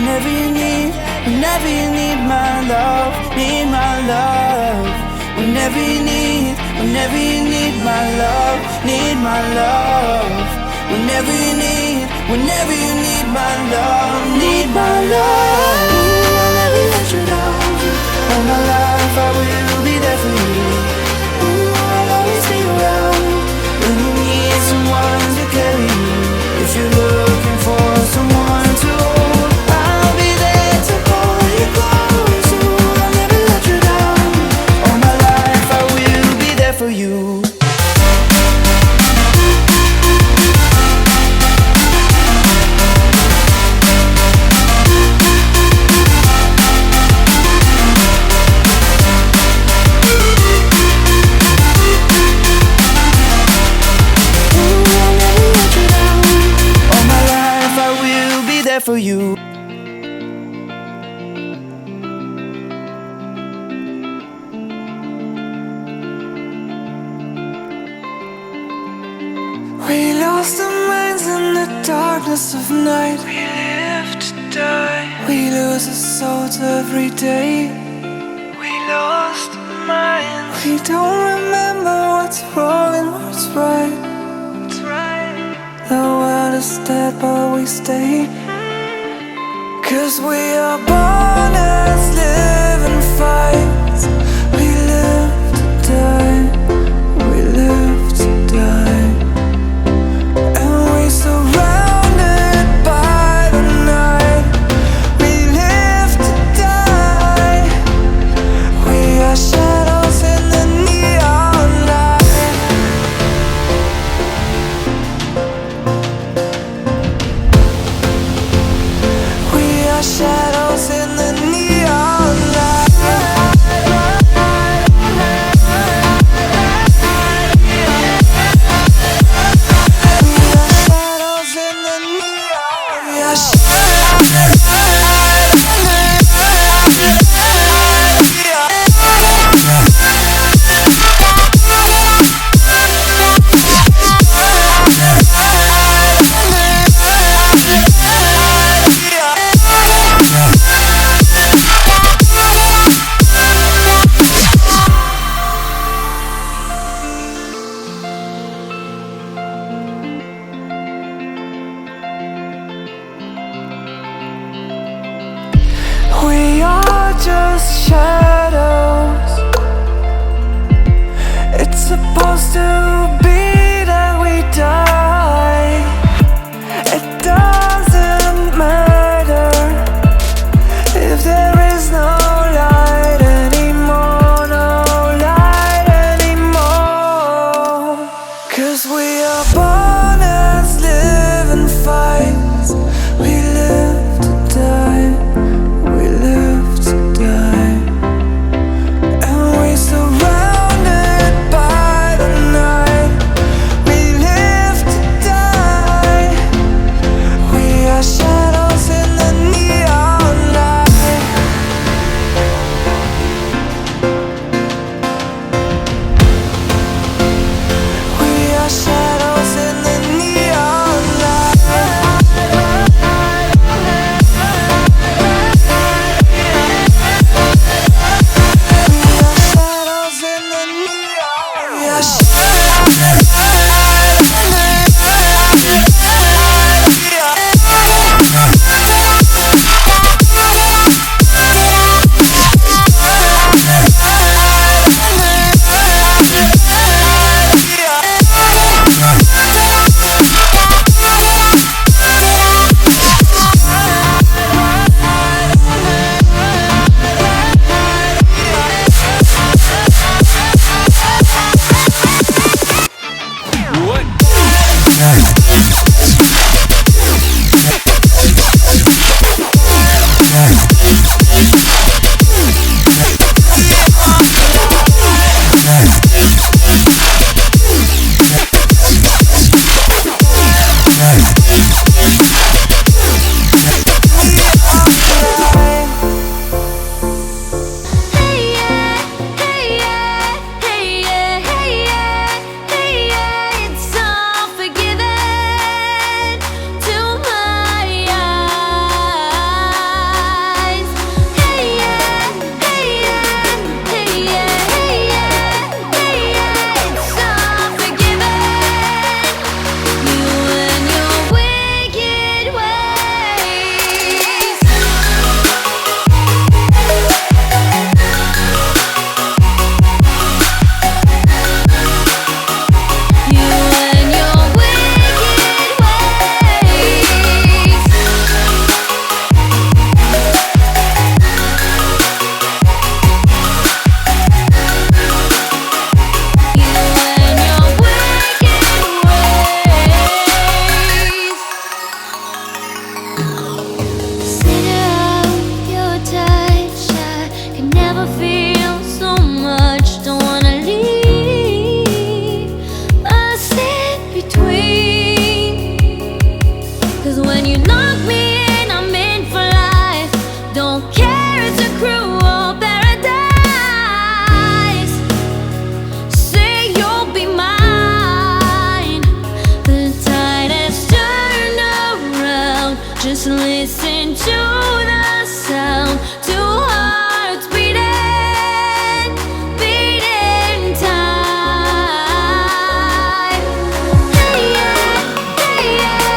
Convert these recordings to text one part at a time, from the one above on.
whenever you need my love, need my love. Whenever you need my love, need my love. Whenever you need my love, need my love. Ooh, I'll never let you down. All my life I will be there for you. Ooh, I'll always be around when you need someone to carry you. If you're looking for someone to hold, I'll be there to hold you close. Ooh, I'll never let you down. All my life I will be there for you. For you. We lost our minds in the darkness of night. We live to die. We lose our souls every day. We lost our minds. We don't remember what's wrong and what's right. What's right? The world is dead but we stay. 'Cause we are born as living fights. We live to die, we live to die. And we surrounded by the night. We live to die. We are shadows in the neon light. Shadows in the neon light. We are shadows in the neon. We are never feel so much, don't wanna leave us in between. 'Cause when you knock me in, I'm in for life. Don't care, it's a cruel paradise. Say you'll be mine. The tide has turned around. Just listen to the sound. Two hearts beating, beating time. Hey yeah, hey yeah,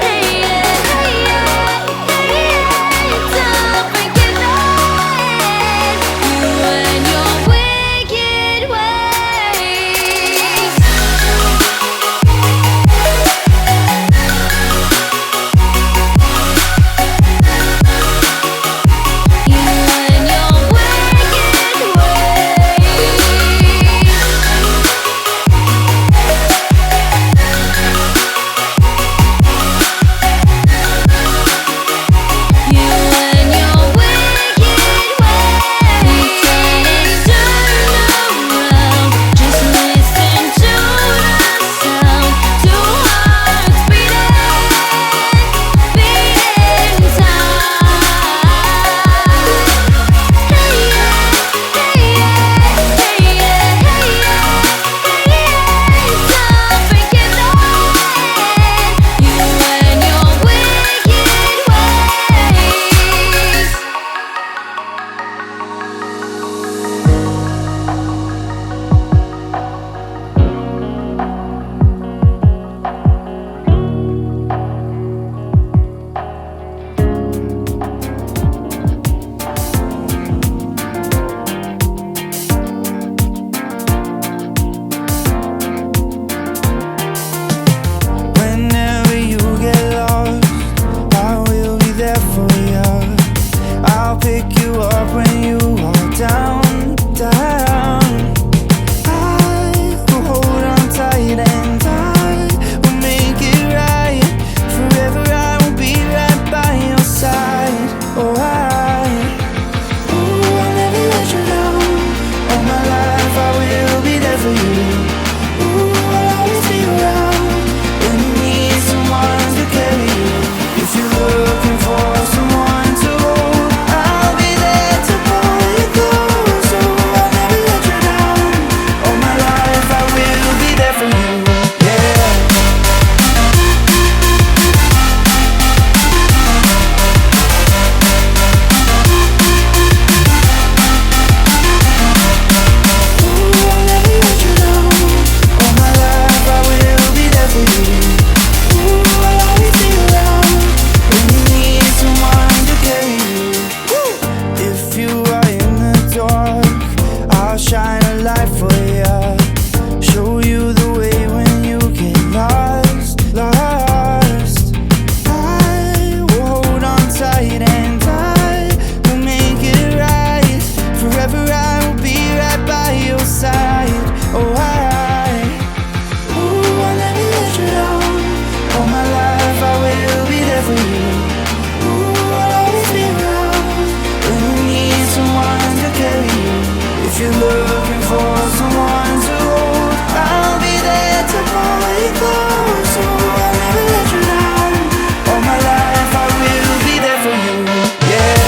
hey yeah, hey yeah, hey yeah. Don't forget that you and your wicked ways. You and your wicked ways. You and your wicked ways. Turn around, just listen to the sound. Two hearts beating, beating time. Hey yeah, hey yeah, hey yeah, hey yeah, hey yeah. Don't forget that you and your wicked ways. Whenever you get lost, I will be there for you. I'll pick you up when you are down, down. I will hold on tight and I will make it right. Forever I will be right by your side. Oh, I'll never let you down. All my life I will be there for you. Ooh, I'll always be around when you need someone to carry you. If you're looking for someone to hold, I'll be there to pull you close. Oh, I'll never let you down. All my life I will be there for you. Yeah. Ooh, I'll never let you down. All my life I will be there for you. Ooh, I'll always be around when you need someone to carry you. If you are in the dark, I'll shine a light for you. Show you the way when you get lost, lost. I will hold on tight and I will make it right. Forever I will be right by your side. Oh, ooh, I'll never let you down. All my life I will be there for you. Ooh, I'll always be around when you need someone to carry you. If you're looking for someone to hold, I'll be there to pull you close. Oh, I'll never let you down. All my life I will be there for you. Yeah.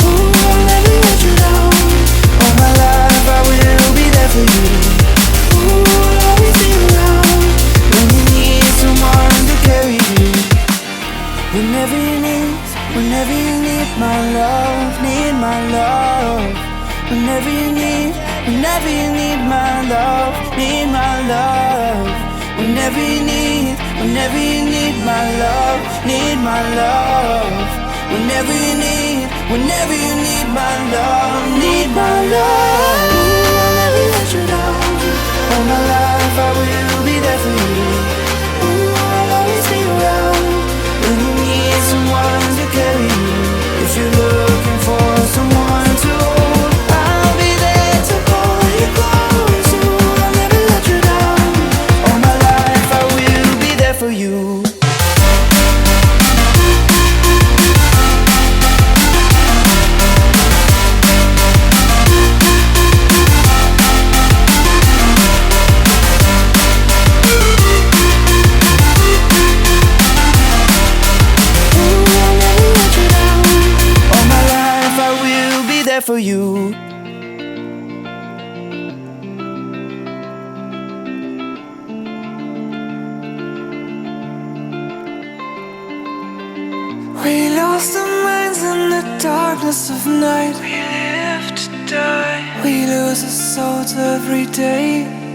Ooh, I'll never let you down. All my life I will be there for you. Ooh, I'll always be around when you need someone to carry you. Whenever you need my love, need my love. Whenever you need my love, need my love. Whenever you need my love, need my love. Whenever you need my love, need my love. Ooh, I'll never let you down. All my life I will be there for you. Ooh, I'll always be around when you need someone to carry you. If you're looking for someone to hold, I'll be there to pull you close. Ooh, I'll never let you down. lost our minds in the darkness of night. We live to die. We lose our souls every day.